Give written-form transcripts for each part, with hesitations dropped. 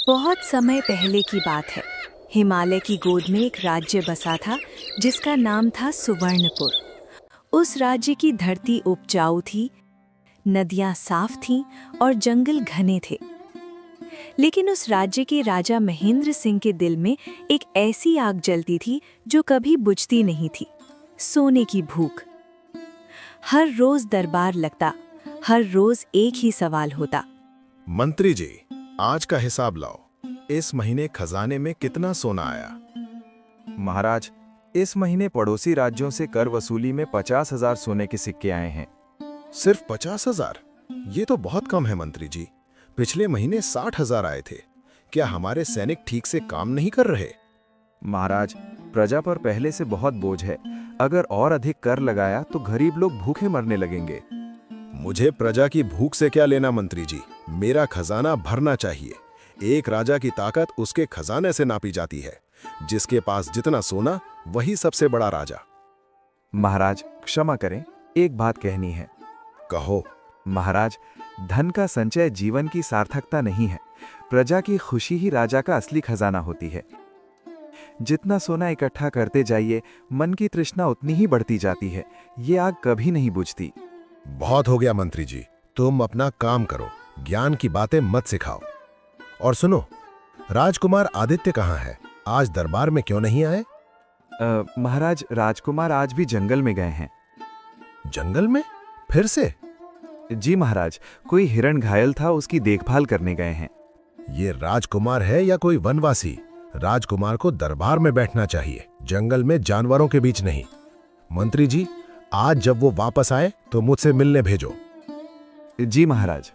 बहुत समय पहले की बात है। हिमालय की गोद में एक राज्य बसा था जिसका नाम था सुवर्णपुर। उस राज्य की धरती उपजाऊ थी, नदियां साफ थीं और जंगल घने थे। लेकिन उस राज्य के राजा महेंद्र सिंह के दिल में एक ऐसी आग जलती थी जो कभी बुझती नहीं थी, सोने की भूख। हर रोज दरबार लगता, हर रोज एक ही सवाल होता। मंत्री जी, आज का हिसाब लाओ। इस महीने खजाने में कितना सोना आया? महाराज, इस महीने पड़ोसी राज्यों से कर वसूली में 50,000 सोने के सिक्के आए हैं। सिर्फ 50,000? ये तो बहुत कम है मंत्री जी। पिछले महीने 60,000 आए थे। क्या हमारे सैनिक ठीक से काम नहीं कर रहे? महाराज, प्रजा पर पहले से बहुत बोझ है। अगर और अधिक कर लगाया तो गरीब लोग भूखे मरने लगेंगे। मुझे प्रजा की भूख से क्या लेना मंत्री जी। मेरा खजाना भरना चाहिए। एक राजा की ताकत उसके खजाने से नापी जाती है। जिसके पास जितना सोना वही सबसे बड़ा राजा। महाराज, क्षमा करें, एक बात कहनी है। कहो। महाराज, धन का संचय जीवन की सार्थकता नहीं है। प्रजा की खुशी ही राजा का असली खजाना होती है। जितना सोना इकट्ठा करते जाइए, मन की तृष्णा उतनी ही बढ़ती जाती है। ये आग कभी नहीं बुझती। बहुत हो गया मंत्री जी, तुम अपना काम करो, ज्ञान की बातें मत सिखाओ। और सुनो, राजकुमार आदित्य कहाँ है? आज दरबार में क्यों नहीं आए? महाराज, राजकुमार आज भी जंगल में गए हैं। जंगल में? फिर से? जी महाराज, कोई हिरण घायल था, उसकी देखभाल करने गए हैं। ये राजकुमार है या कोई वनवासी? राजकुमार को दरबार में बैठना चाहिए, जंगल में जानवरों के बीच नहीं। मंत्री जी, आज जब वो वापस आए तो मुझसे मिलने भेजो। जी महाराज।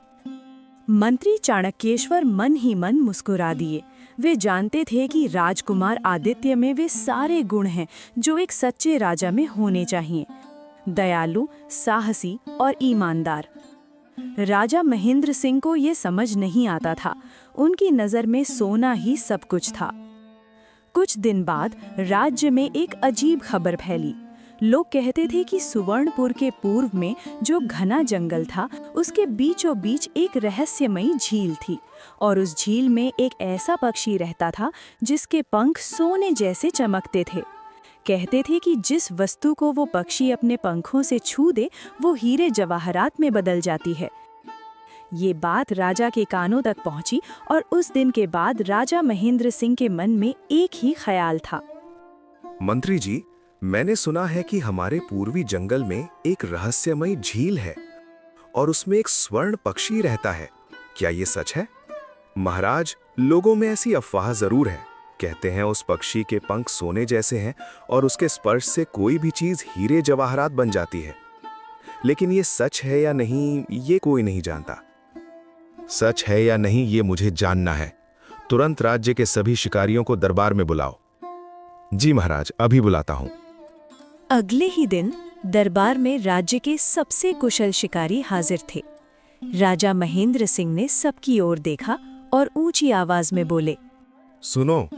मंत्री चाणक्येश्वर मन ही मन मुस्कुरा दिए। वे जानते थे कि राजकुमार आदित्य में वे सारे गुण हैं जो एक सच्चे राजा में होने चाहिए: दयालु, साहसी और ईमानदार। राजा महेंद्र सिंह को ये समझ नहीं आता था। उनकी नज़र में सोना ही सब कुछ था। कुछ दिन बाद राज्य में एक अजीब खबर फैली। लोग कहते थे कि सुवर्णपुर के पूर्व में जो घना जंगल था, उसके बीचों बीच एक रहस्यमयी झील थी और उस झील में एक ऐसा पक्षी रहता था जिसके पंख सोने जैसे चमकते थे। कहते थे कि जिस वस्तु को वो पक्षी अपने पंखों से छू दे, वो हीरे जवाहरात में बदल जाती है। ये बात राजा के कानों तक पहुंची और उस दिन के बाद राजा महेंद्र सिंह के मन में एक ही ख्याल था। मंत्री जी, मैंने सुना है कि हमारे पूर्वी जंगल में एक रहस्यमयी झील है और उसमें एक स्वर्ण पक्षी रहता है। क्या ये सच है? महाराज, लोगों में ऐसी अफवाह जरूर है। कहते हैं उस पक्षी के पंख सोने जैसे हैं और उसके स्पर्श से कोई भी चीज हीरे जवाहरात बन जाती है। लेकिन ये सच है या नहीं, ये कोई नहीं जानता। सच है या नहीं, ये मुझे जानना है। तुरंत राज्य के सभी शिकारियों को दरबार में बुलाओ। जी महाराज, अभी बुलाता हूं। अगले ही दिन दरबार में राज्य के सबसे कुशल शिकारी हाजिर थे। राजा महेंद्र सिंह ने सबकी ओर देखा और ऊंची आवाज में बोले, सुनो,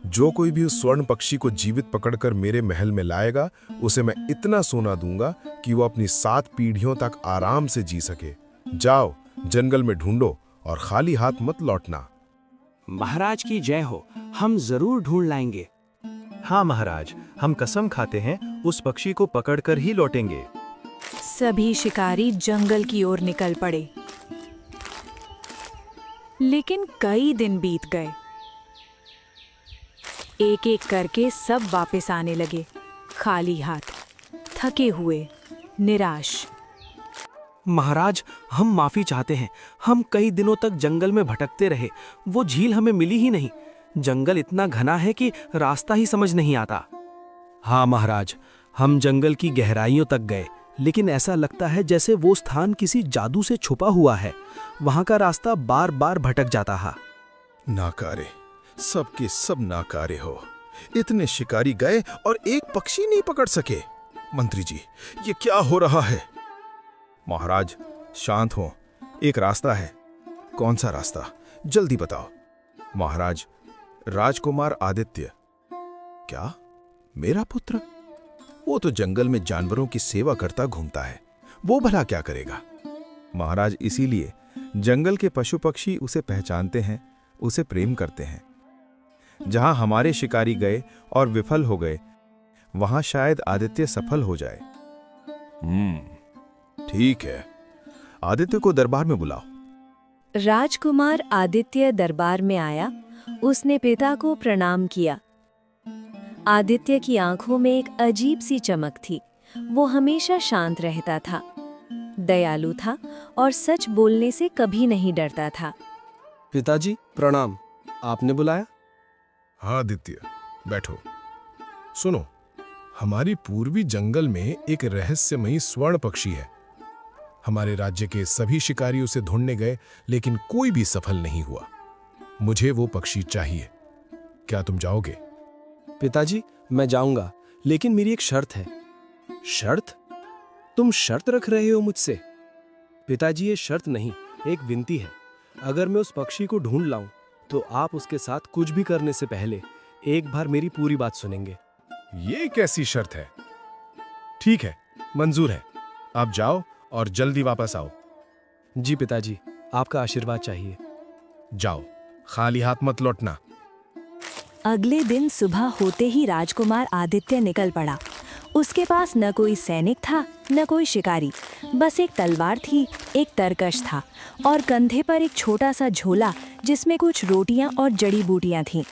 जो कोई भी उस स्वर्ण पक्षी को जीवित पकड़कर मेरे महल में लाएगा, उसे मैं इतना सोना दूंगा कि वो अपनी 7 पीढ़ियों तक आराम से जी सके। जाओ, जंगल में ढूंढो और खाली हाथ मत लौटना। महाराज की जय हो, हम जरूर ढूंढ लाएंगे। हाँ महाराज, हम कसम खाते हैं उस पक्षी को पकड़कर ही लौटेंगे। सभी शिकारी जंगल की ओर निकल पड़े। लेकिन कई दिन बीत गए। एक एक करके सब वापस आने लगे, खाली हाथ, थके हुए, निराश। महाराज, हम माफी चाहते हैं। हम कई दिनों तक जंगल में भटकते रहे। वो झील हमें मिली ही नहीं। जंगल इतना घना है कि रास्ता ही समझ नहीं आता। हाँ महाराज, हम जंगल की गहराइयों तक गए, लेकिन ऐसा लगता है जैसे वो स्थान किसी जादू से छुपा हुआ है। वहां का रास्ता बार बार भटक जाता है। नाकारे, सबके सब नाकारे हो। इतने शिकारी गए और एक पक्षी नहीं पकड़ सके। मंत्री जी, ये क्या हो रहा है? महाराज, शांत हो। एक रास्ता है। कौन सा रास्ता? जल्दी बताओ। महाराज, राजकुमार आदित्य। क्या? मेरा पुत्र? वो तो जंगल में जानवरों की सेवा करता घूमता है। वो भला क्या करेगा? महाराज, इसीलिए जंगल के पशु पक्षी उसे पहचानते हैं, उसे प्रेम करते हैं। जहां हमारे शिकारी गए और विफल हो गए, वहां शायद आदित्य सफल हो जाए। ठीक है, आदित्य को दरबार में बुलाओ। राजकुमार आदित्य दरबार में आया। उसने पिता को प्रणाम किया। आदित्य की आंखों में एक अजीब सी चमक थी। वो हमेशा शांत रहता था, दयालु था और सच बोलने से कभी नहीं डरता था। पिताजी प्रणाम, आपने बुलाया? हाँ आदित्य, बैठो। सुनो, हमारी पूर्वी जंगल में एक रहस्यमयी स्वर्ण पक्षी है। हमारे राज्य के सभी शिकारी उसे ढूंढने गए, लेकिन कोई भी सफल नहीं हुआ। मुझे वो पक्षी चाहिए। क्या तुम जाओगे? पिताजी मैं जाऊंगा, लेकिन मेरी एक शर्त है। शर्त? तुम शर्त रख रहे हो मुझसे? पिताजी ये शर्त नहीं, एक विनती है। अगर मैं उस पक्षी को ढूंढ लाऊं, तो आप उसके साथ कुछ भी करने से पहले एक बार मेरी पूरी बात सुनेंगे। ये कैसी शर्त है? ठीक है, मंजूर है। आप जाओ और जल्दी वापस आओ। जी पिताजी, आपका आशीर्वाद चाहिए। जाओ, खाली हाथ मत लौटना। अगले दिन सुबह होते ही राजकुमार आदित्य निकल पड़ा। उसके पास न कोई सैनिक था, न कोई शिकारी, बस एक तलवार थी, एक तरकश था और कंधे पर एक छोटा सा झोला जिसमें कुछ रोटियां और जड़ी बूटियां थीं।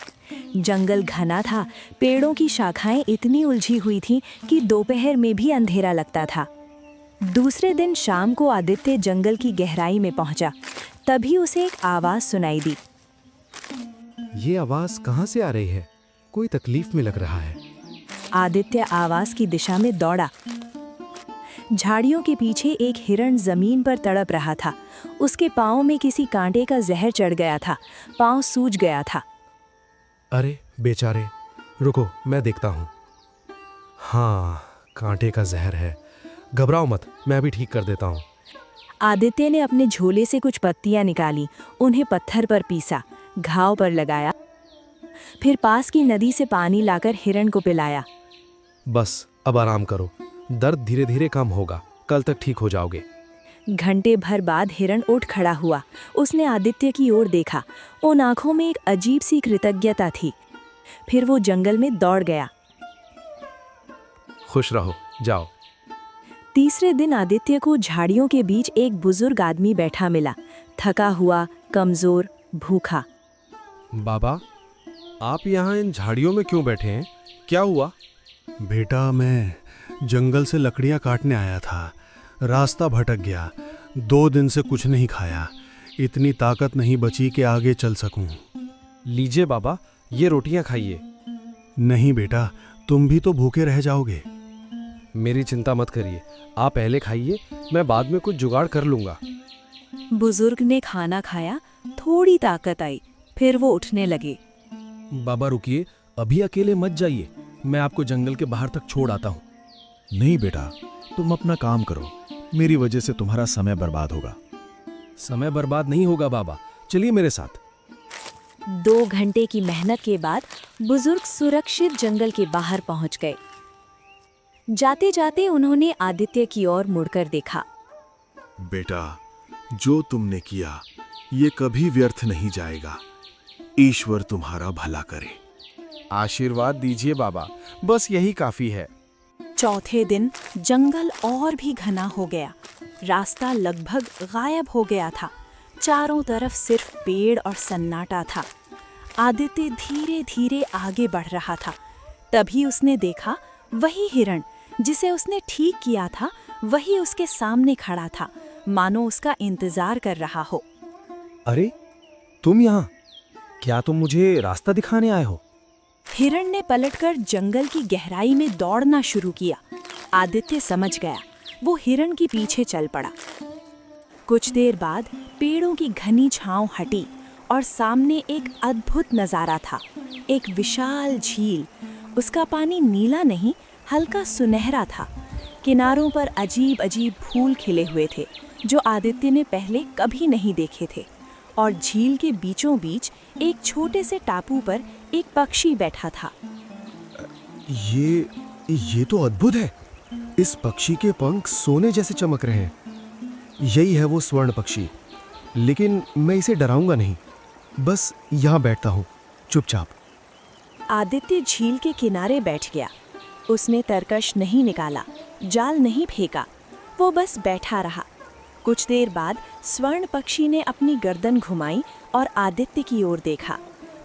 जंगल घना था, पेड़ों की शाखाएं इतनी उलझी हुई थीं कि दोपहर में भी अंधेरा लगता था। दूसरे दिन शाम को आदित्य जंगल की गहराई में पहुंचा। तभी उसे एक आवाज सुनाई दी। ये आवाज कहाँ से आ रही है? कोई तकलीफ में लग रहा है। आदित्य आवाज की दिशा में दौड़ा। झाड़ियों के पीछे एक हिरण जमीन पर तड़प रहा था। उसके पांव में किसी कांटे का जहर चढ़ गया था। पांव सूज गया था। अरे बेचारे, रुको मैं देखता हूँ। हाँ, कांटे का जहर है। घबराओ मत, मैं भी ठीक कर देता हूँ। आदित्य ने अपने झोले से कुछ पत्तियां निकाली, उन्हें पत्थर पर पीसा, घाव पर लगाया, फिर पास की नदी से पानी लाकर हिरण को पिलाया। बस अब आराम करो, दर्द धीरे धीरे कम होगा, कल तक ठीक हो जाओगे। घंटे भर बाद हिरण उठ खड़ा हुआ। उसने आदित्य की ओर देखा। उन आंखों में एक अजीब सी कृतज्ञता थी। फिर वो जंगल में दौड़ गया। खुश रहो, जाओ। तीसरे दिन आदित्य को झाड़ियों के बीच एक बुजुर्ग आदमी बैठा मिला, थका हुआ, कमजोर, भूखा। बाबा, आप यहाँ इन झाड़ियों में क्यों बैठे हैं? क्या हुआ? बेटा, मैं जंगल से लकड़ियाँ काटने आया था। रास्ता भटक गया। 2 दिन से कुछ नहीं खाया। इतनी ताकत नहीं बची कि आगे चल सकूं। लीजिए बाबा, ये रोटियां खाइए। नहीं बेटा, तुम भी तो भूखे रह जाओगे। मेरी चिंता मत करिए, आप पहले खाइए, मैं बाद में कुछ जुगाड़ कर लूंगा। बुजुर्ग ने खाना खाया, थोड़ी ताकत आई, फिर वो उठने लगे। बाबा रुकिए, अभी अकेले मत जाइए, मैं आपको जंगल के बाहर तक छोड़ आता हूँ। नहीं बेटा, तुम अपना काम करो, मेरी वजह से तुम्हारा समय बर्बाद होगा। समय बर्बाद नहीं होगा बाबा, चलिए मेरे साथ। 2 घंटे की मेहनत के बाद बुजुर्ग सुरक्षित जंगल के बाहर पहुंच गए। जाते जाते उन्होंने आदित्य की ओर मुड़कर देखा। बेटा, जो तुमने किया ये कभी व्यर्थ नहीं जाएगा। ईश्वर तुम्हारा भला करे। आशीर्वाद दीजिए बाबा, बस यही काफी है। चौथे दिन जंगल और भी घना हो गया। रास्ता लगभग गायब हो गया था। चारों तरफ सिर्फ पेड़ और सन्नाटा था। आदित्य धीरे धीरे आगे बढ़ रहा था। तभी उसने देखा, वही हिरण जिसे उसने ठीक किया था, वही उसके सामने खड़ा था, मानो उसका इंतजार कर रहा हो। अरे तुम यहाँ? क्या तुम मुझे रास्ता दिखाने आए हो? हिरण ने पलटकर जंगल की गहराई में दौड़ना शुरू किया। आदित्य समझ गया, वो हिरण के पीछे चल पड़ा। कुछ देर बाद पेड़ों की घनी छांव हटी और सामने एक अद्भुत नजारा था। एक विशाल झील। उसका पानी नीला नहीं, हल्का सुनहरा था। किनारों पर अजीब अजीब फूल खिले हुए थे, जो आदित्य ने पहले कभी नहीं देखे थे। और झील के बीचों बीच एक छोटे से टापू पर एक पक्षी बैठा था। ये तो अद्भुत है। इस पक्षी के पंख सोने जैसे चमक रहे हैं। यही है वो स्वर्ण पक्षी। लेकिन मैं इसे डराऊंगा नहीं। बस यहाँ बैठता हूँ चुपचाप। आदित्य झील के किनारे बैठ गया। उसने तरकश नहीं निकाला, जाल नहीं फेंका, वो बस बैठा रहा। कुछ देर बाद स्वर्ण पक्षी ने अपनी गर्दन घुमाई और आदित्य की ओर देखा।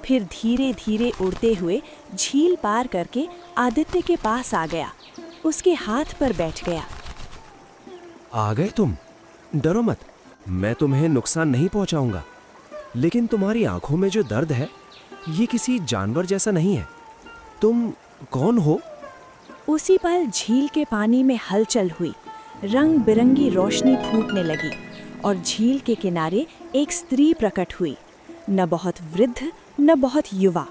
फिर धीरे धीरे उड़ते हुए झील पार करके आदित्य के पास आ गया। उसके हाथ पर बैठ गया। आ गए तुम? डरो मत, मैं तुम्हें नुकसान नहीं पहुंचाऊंगा। लेकिन तुम्हारी आंखों में जो दर्द है ये किसी जानवर जैसा नहीं है। तुम कौन हो? उसी पल झील के पानी में हलचल हुई। रंग बिरंगी रोशनी फूटने लगी और झील के किनारे एक स्त्री प्रकट हुई। न बहुत वृद्ध न बहुत युवा।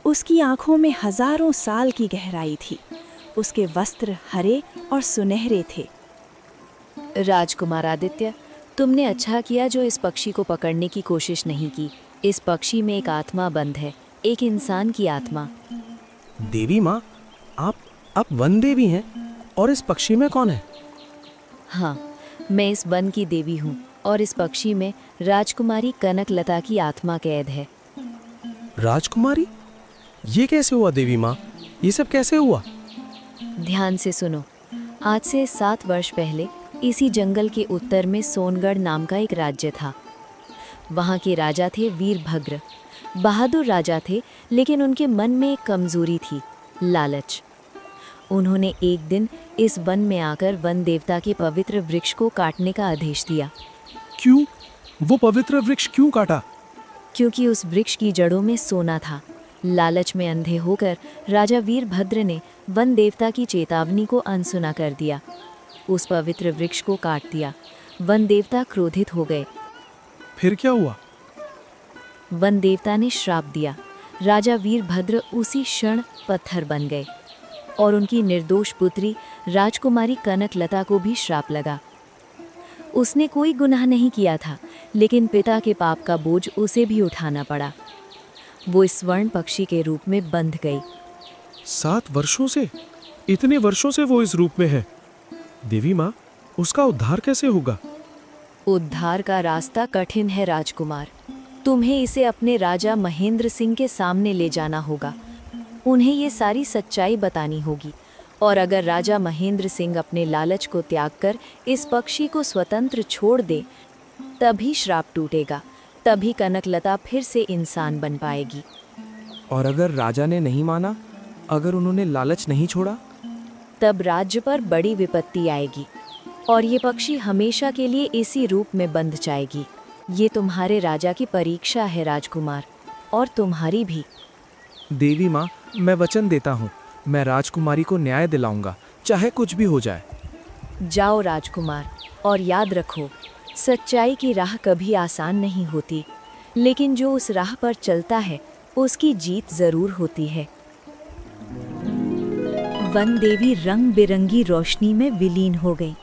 उसकी आंखों में हजारों साल की गहराई थी। उसके वस्त्र हरे और सुनहरे थे। राजकुमार आदित्य, तुमने अच्छा किया जो इस पक्षी को पकड़ने की कोशिश नहीं की। इस पक्षी में एक आत्मा बंद है, एक इंसान की आत्मा। देवी माँ, आप वन देवी हैं और इस पक्षी में कौन है? हाँ, मैं इस वन की देवी हूँ और इस पक्षी में राजकुमारी कनकलता की आत्मा कैद है। राजकुमारी? ये कैसे हुआ देवी माँ? ये सब कैसे हुआ? ध्यान से सुनो। आज से 7 वर्ष पहले इसी जंगल के उत्तर में सोनगढ़ नाम का एक राज्य था। वहाँ के राजा थे वीरभद्र। बहादुर राजा थे, लेकिन उनके मन में एक कमजोरी थी, लालच। उन्होंने एक दिन इस वन में आकर वन देवता के पवित्र वृक्ष को काटने का आदेश दिया। क्यों? वो पवित्र वृक्ष क्यों काटा? क्योंकि उस वृक्ष की जड़ों में सोना था। लालच में अंधे होकर राजा वीरभद्र ने वन देवता की चेतावनी को अनसुना कर दिया। उस पवित्र वृक्ष को काट दिया। वन देवता क्रोधित हो गए। फिर क्या हुआ? वन देवता ने श्राप दिया। राजा वीरभद्र उसी क्षण पत्थर बन गए और उनकी निर्दोष पुत्री राजकुमारी कनकलता को भी श्राप लगा। उसने कोई गुनाह नहीं किया था, लेकिन पिता के पाप का बोझ उसे भी उठाना पड़ा। वो इस स्वर्ण पक्षी के रूप में बंध गई। 7 वर्षों से? इतने वर्षों से वो इस रूप में है। देवी माँ, उसका उद्धार कैसे होगा? उद्धार का रास्ता कठिन है राजकुमार। तुम्हें इसे अपने राजा महेंद्र सिंह के सामने ले जाना होगा। उन्हें ये सारी सच्चाई बतानी होगी, और अगर राजा महेंद्र सिंह अपने लालच को त्याग कर इस पक्षी को स्वतंत्र छोड़ दे, तभी श्राप टूटेगा, तभी कनकलता फिर से इंसान बन पाएगी। और अगर राजा ने नहीं माना, अगर उन्होंने लालच नहीं छोड़ा? तब राज्य पर बड़ी विपत्ति आएगी और ये पक्षी हमेशा के लिए इसी रूप में बंध जाएगी। ये तुम्हारे राजा की परीक्षा है राजकुमार, और तुम्हारी भी। देवी माँ, मैं वचन देता हूँ, मैं राजकुमारी को न्याय दिलाऊंगा, चाहे कुछ भी हो जाए। जाओ राजकुमार, और याद रखो, सच्चाई की राह कभी आसान नहीं होती, लेकिन जो उस राह पर चलता है उसकी जीत जरूर होती है। वन देवी रंग बिरंगी रोशनी में विलीन हो गई।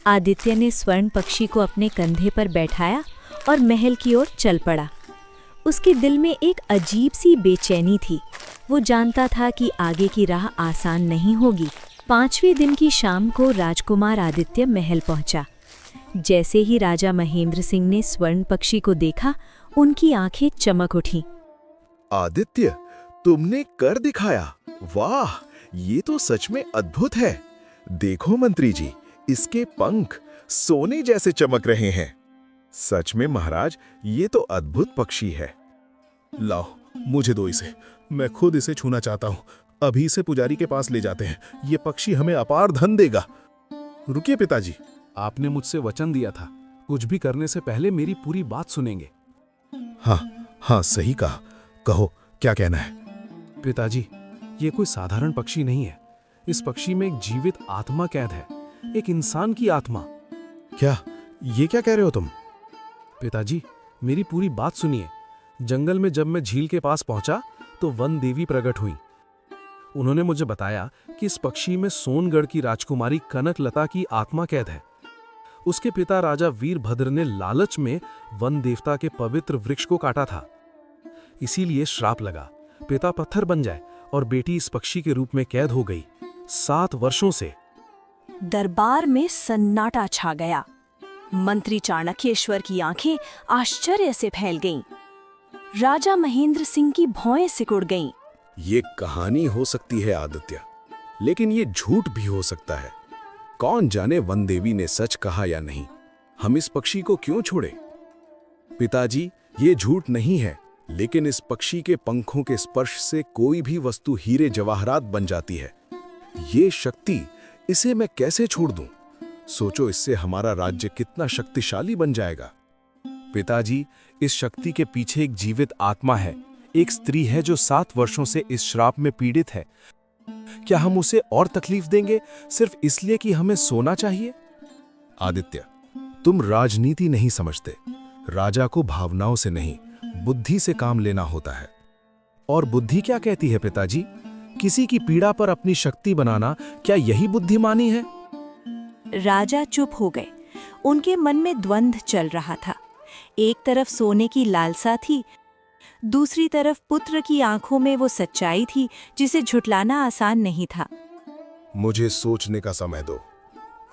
आदित्य ने स्वर्ण पक्षी को अपने कंधे पर बैठाया और महल की ओर चल पड़ा। उसके दिल में एक अजीब सी बेचैनी थी। वो जानता था कि आगे की राह आसान नहीं होगी। 5वें दिन की शाम को राजकुमार आदित्य महल पहुंचा। जैसे ही राजा महेंद्र सिंह ने स्वर्ण पक्षी को देखा, उनकी आंखें चमक उठी। आदित्य, तुमने कर दिखाया। वाह, ये तो सच में अद्भुत है। देखो मंत्री जी, इसके पंख सोने जैसे चमक रहे हैं। सच में महाराज, ये तो अद्भुत पक्षी है। लाओ, मुझे दो इसे। मैं खुद इसे छूना चाहता हूँ। अभी इसे पुजारी के पास ले जाते हैं। ये पक्षी हमें अपार धन देगा। रुकिए पिताजी, आपने मुझसे वचन दिया था, कुछ भी करने से पहले मेरी पूरी बात सुनेंगे। हाँ, सही कहा। कहो, क्या कहना है? पिताजी, ये कोई साधारण पक्षी नहीं है। इस पक्षी में एक जीवित आत्मा कैद है, एक इंसान की आत्मा। क्या? ये क्या कह रहे हो तुम? पिताजी, मेरी पूरी बात सुनिए। जंगल में जब मैं झील के पास पहुंचा तो वन देवी प्रकट हुई। उन्होंने मुझे बताया कि इस पक्षी में सोनगढ़ की राजकुमारी कनकलता की आत्मा कैद है। उसके पिता राजा वीरभद्र ने लालच में वन देवता के पवित्र वृक्ष को काटा था। इसीलिए श्राप लगा, पिता पत्थर बन जाए और बेटी इस पक्षी के रूप में कैद हो गई 7 वर्षों से। दरबार में सन्नाटा छा गया। मंत्री चाणक्येश्वर की आंखें आश्चर्य से फैल गईं। राजा महेंद्र सिंह की भौएं सिकुड़ गईं। ये कहानी हो सकती है आदित्य, लेकिन ये झूठ भी हो सकता है। कौन जाने वन देवी ने सच कहा या नहीं। हम इस पक्षी को क्यों छोड़े? पिताजी, ये झूठ नहीं है, लेकिन इस पक्षी के पंखों के स्पर्श से कोई भी वस्तु हीरे जवाहरात बन जाती है। ये शक्ति, इसे मैं कैसे छोड़ दूं? सोचो, इससे हमारा राज्य कितना शक्तिशाली बन जाएगा। पिताजी, इस शक्ति के पीछे एक जीवित आत्मा है, एक स्त्री है जो 7 वर्षों से इस श्राप में पीड़ित है। क्या हम उसे और तकलीफ देंगे सिर्फ इसलिए कि हमें सोना चाहिए? आदित्य, तुम राजनीति नहीं समझते। राजा को भावनाओं से नहीं, बुद्धि से काम लेना होता है। और बुद्धि क्या कहती है पिताजी? किसी की पीड़ा पर अपनी शक्ति बनाना, क्या यही बुद्धिमानी है? राजा चुप हो गए। उनके मन में द्वंद्व चल रहा था। एक तरफ सोने की लालसा थी, दूसरी तरफ पुत्र की आंखों में वो सच्चाई थी जिसे झुटलाना आसान नहीं था। मुझे सोचने का समय दो,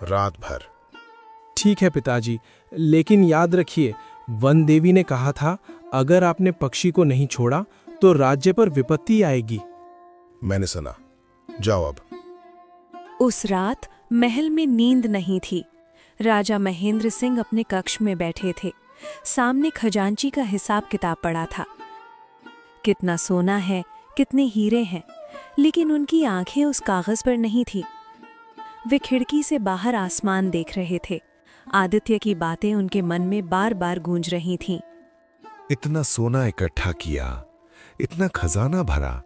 रात भर। ठीक है पिताजी, लेकिन याद रखिए, वन देवी ने कहा था अगर आपने पक्षी को नहीं छोड़ा तो राज्य पर विपत्ति आएगी। मैंने सुना। जाओ अब। उस रात महल में नींद नहीं थी। राजा महेंद्र सिंह अपने कक्ष में बैठे थे। सामने खजांची का हिसाब किताब पड़ा था। कितना सोना है, कितने हीरे हैं, लेकिन उनकी आंखें उस कागज पर नहीं थी। वे खिड़की से बाहर आसमान देख रहे थे। आदित्य की बातें उनके मन में बार बार गूंज रही थीं। इतना सोना इकट्ठा किया, इतना खजाना भरा,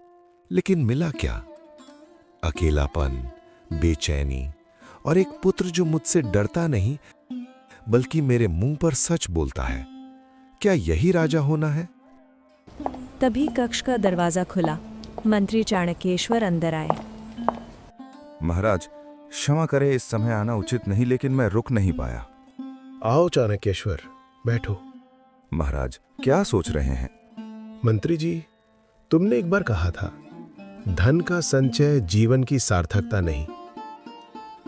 लेकिन मिला क्या? अकेलापन, बेचैनी और एक पुत्र जो मुझसे डरता नहीं बल्कि मेरे मुंह पर सच बोलता है। क्या यही राजा होना है? तभी कक्ष का दरवाजा खुला। मंत्री चाणक्येश्वर अंदर आए। महाराज, क्षमा करें, इस समय आना उचित नहीं, लेकिन मैं रुक नहीं पाया। आओ चाणक्येश्वर, बैठो। महाराज, क्या सोच रहे हैं? मंत्री जी, तुमने एक बार कहा था, धन का संचय जीवन की सार्थकता नहीं।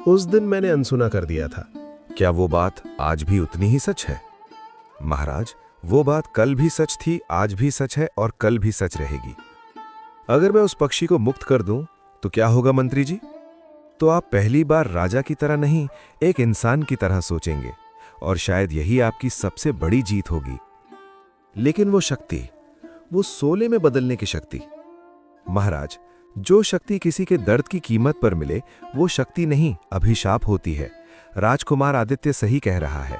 उस दिन मैंने अनसुना कर दिया था। क्या वो बात आज भी उतनी ही सच है? महाराज, वो बात कल भी सच थी, आज भी सच है और कल भी सच रहेगी। अगर मैं उस पक्षी को मुक्त कर दूं तो क्या होगा मंत्री जी? तो आप पहली बार राजा की तरह नहीं, एक इंसान की तरह सोचेंगे, और शायद यही आपकी सबसे बड़ी जीत होगी। लेकिन वो शक्ति, वो सोले में बदलने की शक्ति। महाराज, जो शक्ति किसी के दर्द की कीमत पर मिले, वो शक्ति नहीं, अभिशाप होती है। राजकुमार आदित्य सही कह रहा है।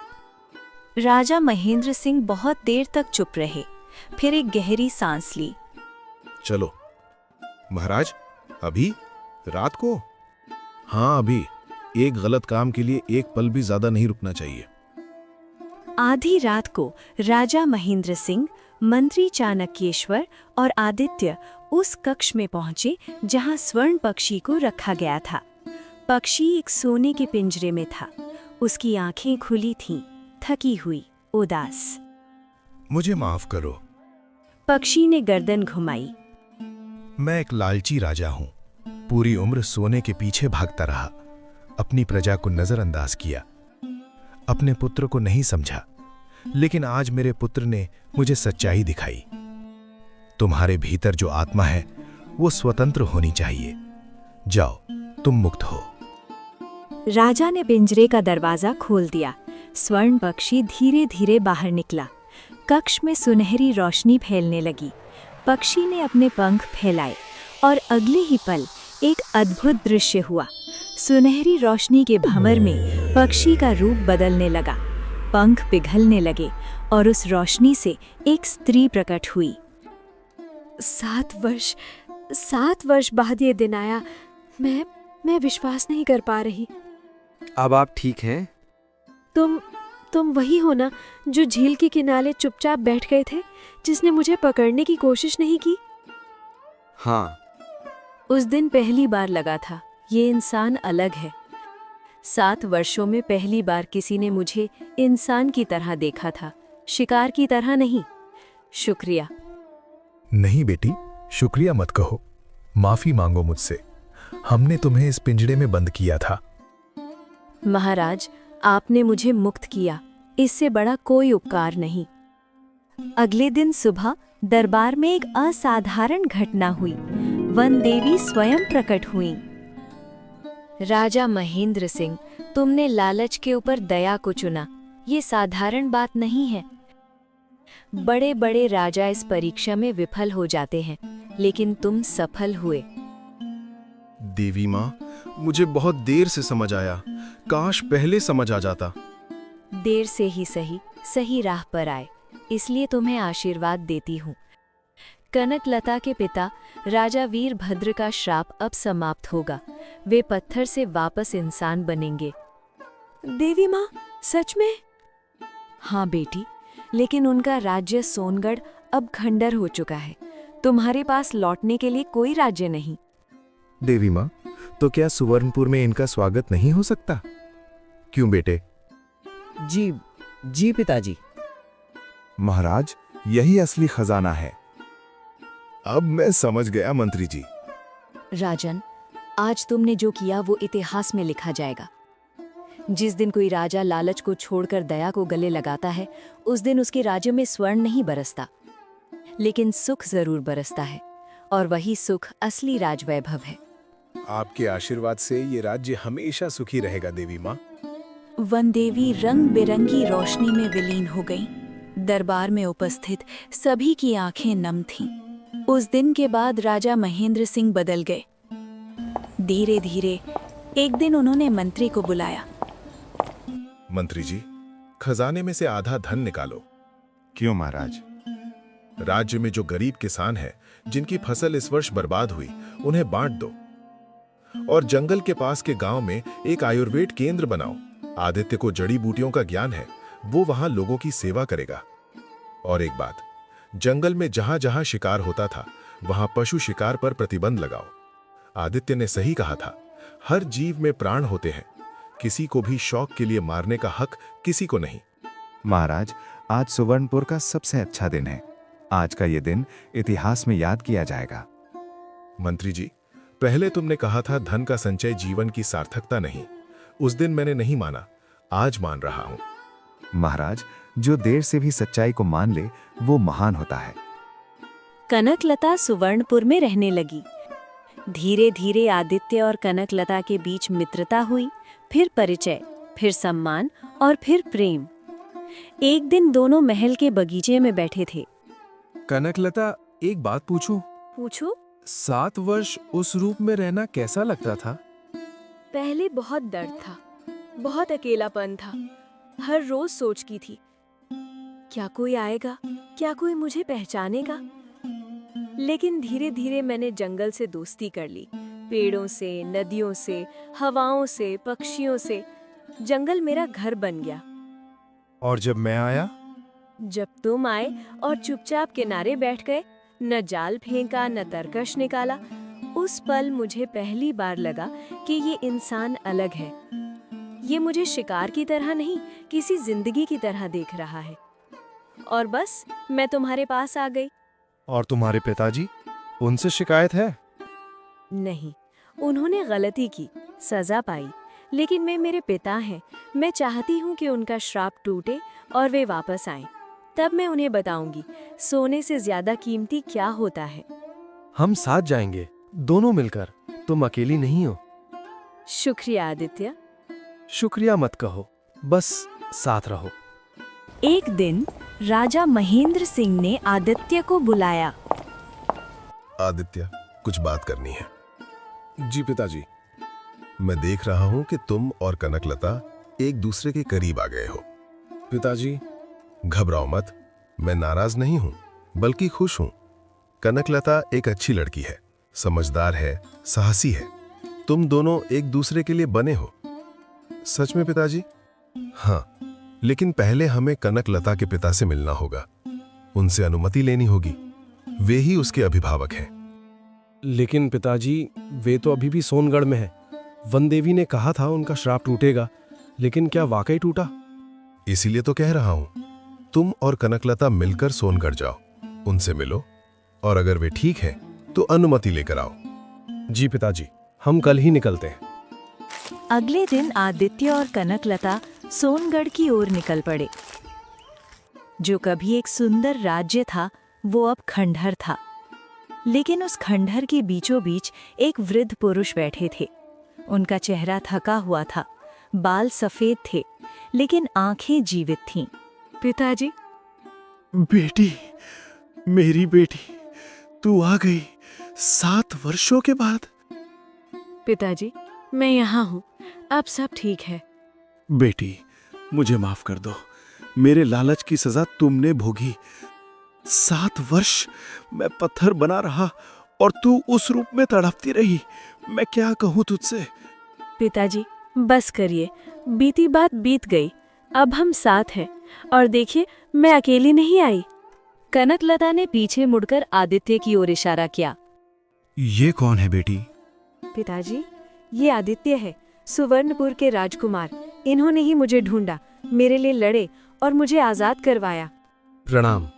राजा महेंद्र सिंह बहुत देर तक चुप रहे, फिर एक गहरी सांस ली। चलो महाराज, अभी रात को? हाँ, अभी। एक गलत काम के लिए एक पल भी ज्यादा नहीं रुकना चाहिए। आधी रात को राजा महेंद्र सिंह, मंत्री चाणक्येश्वर और आदित्य उस कक्ष में पहुंचे जहां स्वर्ण पक्षी को रखा गया था। पक्षी एक सोने के पिंजरे में था। उसकी आंखें खुली थीं, थकी हुई, उदास। मुझे माफ करो। पक्षी ने गर्दन घुमाई। मैं एक लालची राजा हूं। पूरी उम्र सोने के पीछे भागता रहा, अपनी प्रजा को नजरअंदाज किया, अपने पुत्र को नहीं समझा। लेकिन आज मेरे पुत्र ने मुझे सच्चाई दिखाई। तुम्हारे भीतर जो आत्मा है वो स्वतंत्र होनी चाहिए। जाओ, तुम मुक्त हो। राजा ने पिंजरे का दरवाजा खोल दिया। स्वर्ण पक्षी धीरे धीरे बाहर निकला। कक्ष में सुनहरी रोशनी फैलने लगी। पक्षी ने अपने पंख फैलाए और अगले ही पल एक अद्भुत दृश्य हुआ। सुनहरी रोशनी के भंवर में पक्षी का रूप बदलने लगा। पंख पिघलने लगे और उस रोशनी से एक स्त्री प्रकट हुई। 7 वर्ष बाद ये दिन आया। मैं विश्वास नहीं कर पा रही। अब आप ठीक हैं? तुम वही हो ना जो झील के किनारे चुपचाप बैठ गए थे, जिसने मुझे पकड़ने की कोशिश नहीं की? हाँ। उस दिन पहली बार लगा था ये इंसान अलग है। 7 वर्षों में पहली बार किसी ने मुझे इंसान की तरह देखा था, शिकार की तरह नहीं। शुक्रिया। नहीं बेटी, शुक्रिया मत कहो। माफी मांगो मुझसे। हमने तुम्हें इस पिंजरे में बंद किया था। महाराज, आपने मुझे मुक्त किया, इससे बड़ा कोई उपकार नहीं। अगले दिन सुबह दरबार में एक असाधारण घटना हुई। वन देवी स्वयं प्रकट हुई। राजा महेंद्र सिंह, तुमने लालच के ऊपर दया को चुना। ये साधारण बात नहीं है। बड़े बड़े राजा इस परीक्षा में विफल हो जाते हैं, लेकिन तुम सफल हुए। देवी माँ, मुझे बहुत देर से समझ आया, काश पहले समझ आ जाता। देर से ही सही, सही राह पर आए, इसलिए तुम्हें आशीर्वाद देती हूँ। कनकलता के पिता राजा वीरभद्र का श्राप अब समाप्त होगा। वे पत्थर से वापस इंसान बनेंगे। देवी माँ, सच में? हाँ बेटी, लेकिन उनका राज्य सोनगढ़ अब खंडर हो चुका है। तुम्हारे पास लौटने के लिए कोई राज्य नहीं। देवी माँ, तो क्या सुवर्णपुर में इनका स्वागत नहीं हो सकता? क्यों बेटे? जी पिताजी। महाराज, यही असली खजाना है। अब मैं समझ गया मंत्री जी। राजन, आज तुमने जो किया वो इतिहास में लिखा जाएगा। जिस दिन कोई राजा लालच को छोड़कर दया को गले लगाता है, उस दिन उसके राज्य में स्वर्ण नहीं बरसता, लेकिन सुख जरूर बरसता है, और वही सुख असली राजवैभव है। आपके आशीर्वाद से ये राज्य हमेशा सुखी रहेगा देवी माँ। वन देवी रंग बिरंगी रोशनी में विलीन हो गई। दरबार में उपस्थित सभी की आंखें नम थीं। उस दिन के बाद राजा महेंद्र सिंह बदल गए। धीरे धीरे एक दिन उन्होंने मंत्री को बुलाया। मंत्री जी, खजाने में से आधा धन निकालो। क्यों महाराज? राज्य में जो गरीब किसान हैं, जिनकी फसल इस वर्ष बर्बाद हुई, उन्हें बांट दो। और जंगल के पास के गांव में एक आयुर्वेद केंद्र बनाओ। आदित्य को जड़ी बूटियों का ज्ञान है, वो वहां लोगों की सेवा करेगा। और एक बात, जंगल में जहां जहां शिकार होता था, वहां पशु शिकार पर प्रतिबंध लगाओ। आदित्य ने सही कहा था, हर जीव में प्राण होते हैं, किसी को भी शौक के लिए मारने का हक किसी को नहीं। महाराज, आज सुवर्णपुर का सबसे अच्छा दिन है। आज का ये दिन इतिहास में याद किया जाएगा। मंत्री जी, पहले तुमने कहा था धन का संचय जीवन की सार्थकता नहीं। उस दिन मैंने नहीं माना, आज मान रहा हूं। महाराज, जो देर से भी सच्चाई को मान ले, वो महान होता है। कनकलता सुवर्णपुर में रहने लगी। धीरे धीरे आदित्य और कनकलता के बीच मित्रता हुई, फिर परिचय, फिर सम्मान और फिर प्रेम। एक दिन दोनों महल के बगीचे में बैठे थे। कनकलता, एक बात पूछूं? पूछो। 7 वर्ष उस रूप में रहना कैसा लगता था? पहले बहुत दर्द था, बहुत अकेलापन था। हर रोज सोचती थी, क्या कोई आएगा, क्या कोई मुझे पहचानेगा। लेकिन धीरे धीरे मैंने जंगल से दोस्ती कर ली। पेड़ों से, नदियों से, हवाओं से, पक्षियों से। जंगल मेरा घर बन गया। और जब मैं आया? जब तुम आए और चुपचाप किनारे बैठ गए, न जाल फेंका, न तरकश निकाला, उस पल मुझे पहली बार लगा कि ये इंसान अलग है। ये मुझे शिकार की तरह नहीं, किसी जिंदगी की तरह देख रहा है। और बस मैं तुम्हारे पास आ गई। और तुम्हारे पिताजी, उनसे शिकायत है? नहीं, उन्होंने गलती की, सजा पाई, लेकिन वे मेरे पिता हैं। मैं चाहती हूँ कि उनका श्राप टूटे और वे वापस आएं। तब मैं उन्हें बताऊंगी सोने से ज्यादा कीमती क्या होता है। हम साथ जाएंगे, दोनों मिलकर। तुम अकेली नहीं हो। शुक्रिया आदित्य। शुक्रिया मत कहो, बस साथ रहो। एक दिन राजा महेंद्र सिंह ने आदित्य को बुलाया। आदित्य, कुछ बात करनी है। जी पिताजी। मैं देख रहा हूं कि तुम और कनकलता एक दूसरे के करीब आ गए हो। पिताजी। घबराओ मत, मैं नाराज नहीं हूं, बल्कि खुश हूं। कनकलता एक अच्छी लड़की है, समझदार है, साहसी है। तुम दोनों एक दूसरे के लिए बने हो। सच में पिताजी? हाँ, लेकिन पहले हमें कनकलता के पिता से मिलना होगा। उनसे अनुमति लेनी होगी। वे ही उसके अभिभावक हैं। लेकिन पिताजी, वे तो अभी भी सोनगढ़ में है। वन देवी ने कहा था उनका श्राप टूटेगा, लेकिन क्या वाकई टूटा? इसीलिए तो कह रहा हूं, तुम और कनकलता मिलकर सोनगढ़ जाओ, उनसे मिलो, और अगर वे ठीक हैं तो अनुमति लेकर आओ। जी पिताजी, हम कल ही निकलते हैं। अगले दिन आदित्य और कनकलता सोनगढ़ की ओर निकल पड़े। जो कभी एक सुंदर राज्य था वो अब खंडहर था। लेकिन उस खंडहर के बीचों बीच एक वृद्ध पुरुष बैठे थे। उनका चेहरा थका हुआ था, बाल सफेद थे, लेकिन आंखें जीवित थीं। पिताजी। बेटी, मेरी बेटी, तू आ गई 7 वर्षों के बाद। पिताजी, मैं यहाँ हूँ, अब सब ठीक है। बेटी, मुझे माफ कर दो। मेरे लालच की सजा तुमने भोगी। 7 वर्ष मैं पत्थर बना रहा और तू उस रूप में तड़पती रही। मैं क्या कहूँ तुझसे। पिताजी, बस करिए, बीती बात बीत गई। अब हम साथ हैं, और देखिए मैं अकेली नहीं आई। कनकलता ने पीछे मुड़कर आदित्य की ओर इशारा किया। ये कौन है बेटी? पिताजी, ये आदित्य है, सुवर्णपुर के राजकुमार। इन्होंने ही मुझे ढूंढा, मेरे लिए लड़े और मुझे आजाद करवाया। प्रणाम।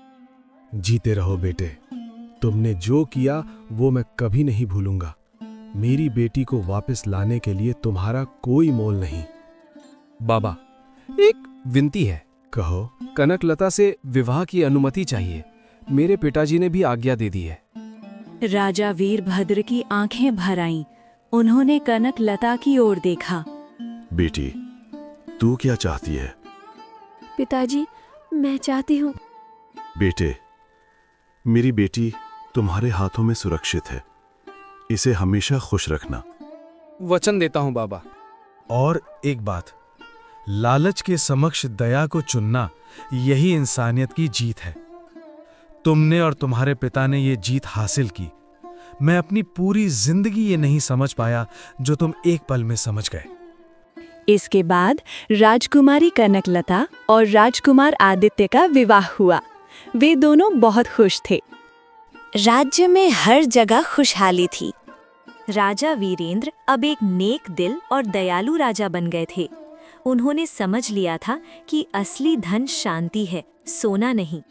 जीते रहो बेटे। तुमने जो किया वो मैं कभी नहीं भूलूंगा। मेरी बेटी को वापस लाने के लिए तुम्हारा कोई मोल नहीं। बाबा, एक विनती है। कहो। कनकलता से विवाह की अनुमति चाहिए। मेरे पिताजी ने भी आज्ञा दे दी है। राजा वीरभद्र की आंखें भर आईं। उन्होंने कनकलता की ओर देखा। बेटी, तू क्या चाहती है? पिताजी, मैं चाहती हूँ। बेटे, मेरी बेटी तुम्हारे हाथों में सुरक्षित है। इसे हमेशा खुश रखना। वचन देता हूँ बाबा। और एक बात, लालच के समक्ष दया को चुनना, यही इंसानियत की जीत है। तुमने और तुम्हारे पिता ने ये जीत हासिल की। मैं अपनी पूरी जिंदगी ये नहीं समझ पाया जो तुम एक पल में समझ गए। इसके बाद राजकुमारी कनकलता और राजकुमार आदित्य का विवाह हुआ। वे दोनों बहुत खुश थे। राज्य में हर जगह खुशहाली थी। राजा वीरेंद्र अब एक नेक दिल और दयालु राजा बन गए थे। उन्होंने समझ लिया था कि असली धन शांति है, सोना नहीं।